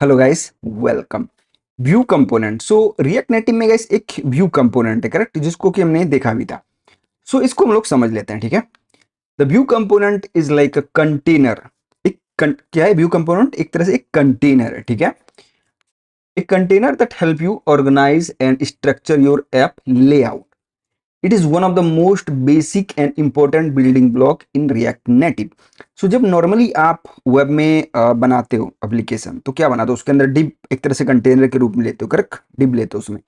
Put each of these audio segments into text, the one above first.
Hello guys, welcome. View component. So React Native में guys एक view component है, correct, जिसको कि हमने देखा भी था। सो इसको हम लोग समझ लेते हैं, ठीक है। The view component is like a container. क्या है व्यू कंपोनेंट? एक तरह से एक कंटेनर है, ठीक है। एक container that help you organise and structure your app layout. It is one of the most basic and important building block in React Native. So जब नॉर्मली आप वेब में बनाते हो एप्लीकेशन, तो क्या बनाते हो? उसके अंदर डिव एक तरह से कंटेनर के रूप में लेते हो, करेक्ट, डिव लेते हो उसमें।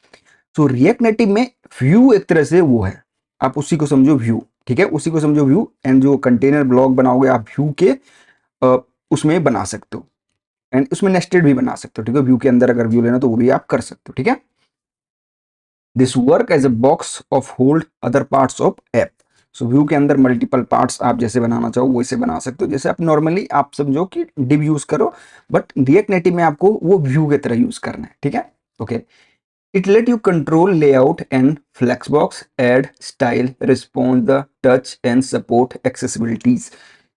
सो रिएक्ट नेटिव में व्यू एक तरह से वो है, आप उसी को समझो व्यू, ठीक है, उसी को समझो व्यू। एंड जो कंटेनर ब्लॉक बनाओगे आप व्यू के अ, उसमें बना सकते हो। एंड उसमें नेस्टेड भी बना सकते हो, ठीक है। व्यू के अंदर अगर व्यू लेना तो वो भी आप कर सकते हो, ठीक है। This work as a box of hold other parts of app. So view के अंदर मल्टीपल पार्ट्स आप जैसे बनाना चाहो वैसे बना सकते हो। जैसे आप नॉर्मली आप समझो कि डिव यूज करो, बट रिएक्ट नेटिव में आपको वो व्यू की तरह यूज करना है, ठीक है। Okay. It let you control layout and flex box, add style, response the touch and support accessibilities.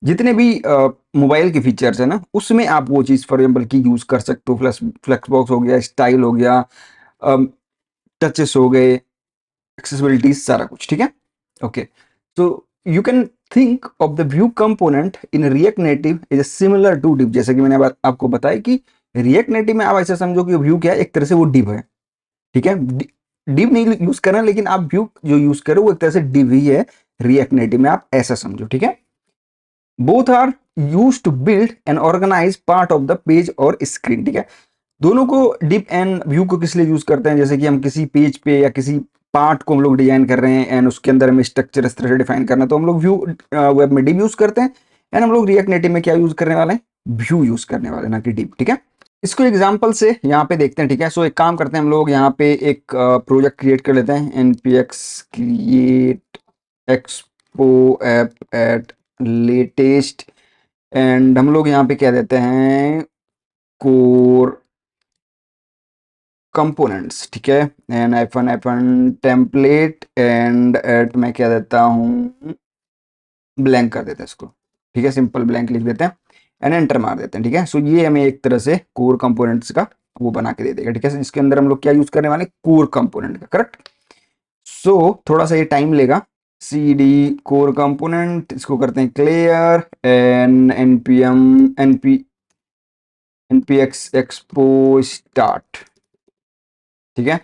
जितने भी मोबाइल के फीचर्स है ना, उसमें आप वो चीज फॉर एग्जाम्पल की यूज कर सकते हो। फ्लेक्स बॉक्स हो गया, स्टाइल हो गया, टचेस हो गए, एक्सेसिबिलिटीज, सारा कुछ, ठीक है। ओके। तो you can think of the view component in React Native is similar to div. जैसे कि मैंने आपको बताया कि रिएक्ट नेटिव में आप ऐसा समझो कि व्यू क्या है, एक तरह से वो डिव है, ठीक है। डिव नहीं यूज करना, लेकिन आप व्यू जो यूज करो वो एक तरह से डिव ही है रिएक्ट नेटिव में, आप ऐसा समझो, ठीक है। Both are use to build and organize part of the page और स्क्रीन, ठीक है। दोनों को डिप एंड व्यू को किस लिए यूज करते हैं? जैसे कि हम किसी पेज पे या किसी पार्ट को हम लोग डिजाइन कर रहे हैं एंड उसके अंदर हमें स्ट्रक्चर इस तरह से डिफाइन करना है, तो हम लोग व्यू वेब में डिप यूज करते हैं। एंड हम लोग रिएक्ट नेटिव में क्या यूज करने वाले हैं? व्यू यूज करने वाले, ना कि डिप, ठीक है। इसको एग्जांपल से यहाँ पे देखते हैं, ठीक है। सो एक काम करते हैं, हम लोग यहाँ पे एक प्रोजेक्ट क्रिएट कर लेते हैं, npx create Expo app at latest. And हम लोग यहाँ पे क्या देते हैं? कोर कंपोनेंट्स, ठीक है। एंड एफन टेम्पलेट एंड एट मैं क्या देता हूँ? ब्लैंक कर देते हैं इसको, ठीक है। सिंपल ब्लैंक लिख देते हैं एंड एंटर मार देते हैं, ठीक है। सो ये हमें एक तरह से कोर कंपोनेंट्स का वो बना के दे देगा, ठीक है। इसके अंदर हम लोग क्या यूज करने वाले? कोर कंपोनेंट का, करेक्ट। सो थोड़ा सा ये टाइम लेगा। सी डी कोर कंपोनेंट, इसको करते हैं clear N NPM NP NPX Expo start, ठीक है।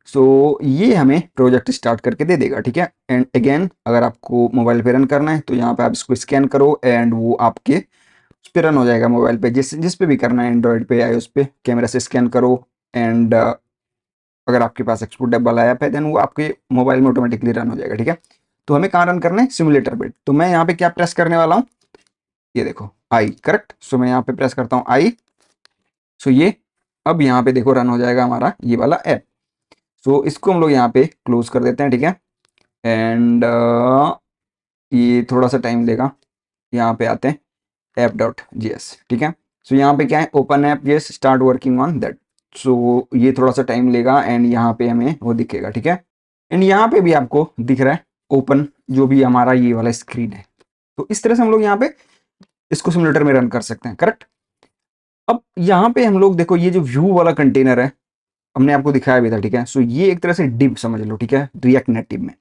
सो ये हमें प्रोजेक्ट स्टार्ट करके दे देगा, ठीक है। एंड अगेन अगर आपको मोबाइल पे रन करना है तो यहाँ पे आप इसको स्कैन करो एंड वो आपके उस पर रन हो जाएगा मोबाइल पे, जिस जिस पे भी करना है, एंड्रॉयड पे या उस पे कैमरा से स्कैन करो। एंड अगर आपके पास एक्सपोर्ट डब वाला ऐप है देन वो आपके मोबाइल में ऑटोमेटिकली रन हो जाएगा, ठीक है। तो हमें कहाँ रन करना है? सिमुलेटर पे। तो मैं यहाँ पे क्या प्रेस करने वाला हूँ? ये देखो, आई, करेक्ट। सो मैं यहाँ पे प्रेस करता हूँ आई। सो ये अब यहाँ पे देखो रन हो जाएगा हमारा ये वाला ऐप। सो इसको हम लोग यहाँ पे क्लोज कर देते हैं, ठीक है। एंड ये थोड़ा सा टाइम लेगा। यहाँ पे आते हैं ऐप डॉट जी एस, ठीक है। सो यहाँ पे क्या है? Open app, yes, start working on that. So ये थोड़ा सा टाइम लेगा एंड यहाँ पे हमें वो दिखेगा, ठीक है। एंड यहाँ पे भी आपको दिख रहा है ओपन, जो भी हमारा ये वाला स्क्रीन है। तो इस तरह से हम लोग यहाँ पे इसको सिमुलेटर में रन कर सकते हैं, करेक्ट। अब यहाँ पे हम लोग देखो, ये जो व्यू वाला कंटेनर है हमने आपको दिखाया भी था, ठीक है। सो ये एक तरह से डिव समझ लो, ठीक है, रिएक्ट नेटिव में।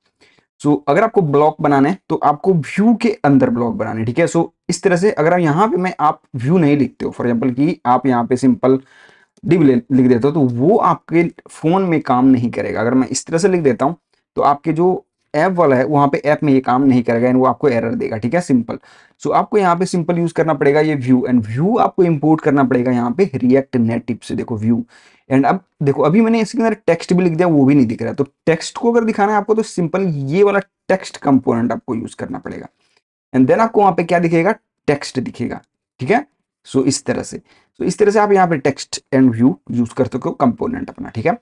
सो अगर आपको ब्लॉक बनाना है तो आपको व्यू के अंदर ब्लॉक बनाने, ठीक है। सो इस तरह से अगर यहाँ पे मैं आप व्यू नहीं लिखते हो, फॉर एग्जाम्पल कि आप यहाँ पे सिंपल डिव लिख देते हो, तो वो आपके फोन में काम नहीं करेगा। अगर मैं इस तरह से लिख देता हूँ तो आपके जो ऐप वाला है वहाँ पे ऐप में ये काम नहीं करेगा एंड वो आपको एरर देगा, ठीक है, सिंपल। सो आपको यहाँ पे सिंपल यूज करना पड़ेगा ये व्यू, एंड व्यू आपको इंपोर्ट करना पड़ेगा यहाँ पे रिएक्ट नेटिव से। देखो व्यू, एंड अब देखो अभी मैंने इसके अंदर टेक्स्ट भी लिख दिया, वो भी नहीं दिख रहा है। तो टेक्स्ट को अगर दिखाना है आपको तो सिंपल ये वाला टेक्स्ट कंपोनेंट आपको यूज करना पड़ेगा एंड देन आपको वहां पे क्या दिखेगा? टेक्स्ट दिखेगा, ठीक है। सो इस तरह से, तो इस तरह से आप यहाँ पे टेक्स्ट एंड व्यू यूज कर सकते हो कंपोनेंट अपना, ठीक है।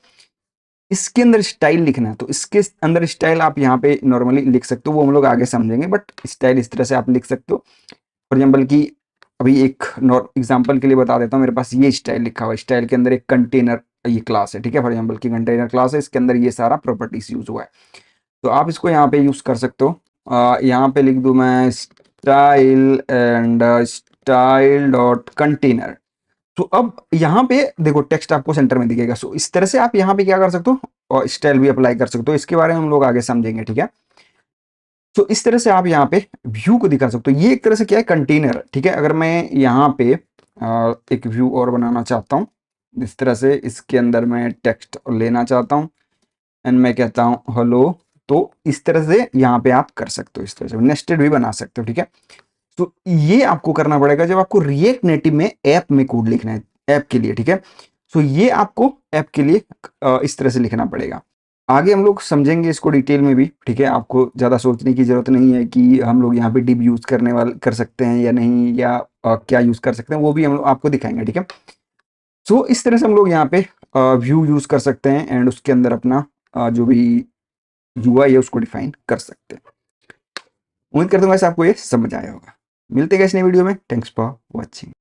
इसके अंदर स्टाइल लिखना है तो इसके अंदर स्टाइल आप यहाँ पे नॉर्मली लिख सकते हो, वो हम लोग आगे समझेंगे, बट स्टाइल इस तरह से आप लिख सकते हो। फॉर एग्जाम्पल की अभी एक एग्जाम्पल के लिए बता देता हूँ, मेरे पास ये स्टाइल लिखा हुआ है, स्टाइल के अंदर एक कंटेनर ये क्लास है, ठीक है। फॉर एग्जाम्पल की कंटेनर क्लास है, इसके अंदर ये सारा प्रॉपर्टीज यूज हुआ है। तो आप इसको यहाँ पे यूज कर सकते हो। यहाँ पे लिख दूं मैं style and style dot container. तो अब यहाँ पे देखो टेक्स्ट आपको सेंटर में दिखेगा। सो इस तरह से आप यहाँ पे क्या कर सकते हो और स्टाइल भी अप्लाई कर सकते हो। इसके बारे में हम लोग आगे समझेंगे, ठीक है। तो इस तरह से आप यहाँ पे व्यू को दिखा सकते हो। ये एक तरह से क्या है, कंटेनर, ठीक है। अगर मैं यहाँ पे एक व्यू और बनाना चाहता हूँ इस तरह से, इसके अंदर मैं टेक्स्ट लेना चाहता हूँ एंड मैं कहता हूँ हेलो, तो इस तरह से यहाँ पे आप कर सकते हो। इस तरह से नेस्टेड भी बना सकते हो, ठीक है। तो ये आपको करना पड़ेगा जब आपको रिएक्ट नेटिव में ऐप में कोड लिखना है, ऐप के लिए, ठीक है। सो ये आपको ऐप के लिए इस तरह से लिखना पड़ेगा। आगे हम लोग समझेंगे इसको डिटेल में भी, ठीक है। आपको ज़्यादा सोचने की ज़रूरत नहीं है कि हम लोग यहाँ पे डिव यूज़ करने वाले कर सकते हैं या नहीं, या क्या यूज़ कर सकते हैं, वो भी हम लोग आपको दिखाएंगे, ठीक है। सो इस तरह से हम लोग यहाँ पे व्यू यूज़ कर सकते हैं एंड उसके अंदर अपना जो भी यूआई है उसको डिफाइन कर सकते हैं। उम्मीद करता हूँ वैसे आपको ये समझ आया होगा। मिलते हैं इस नई वीडियो में। Thanks for watching.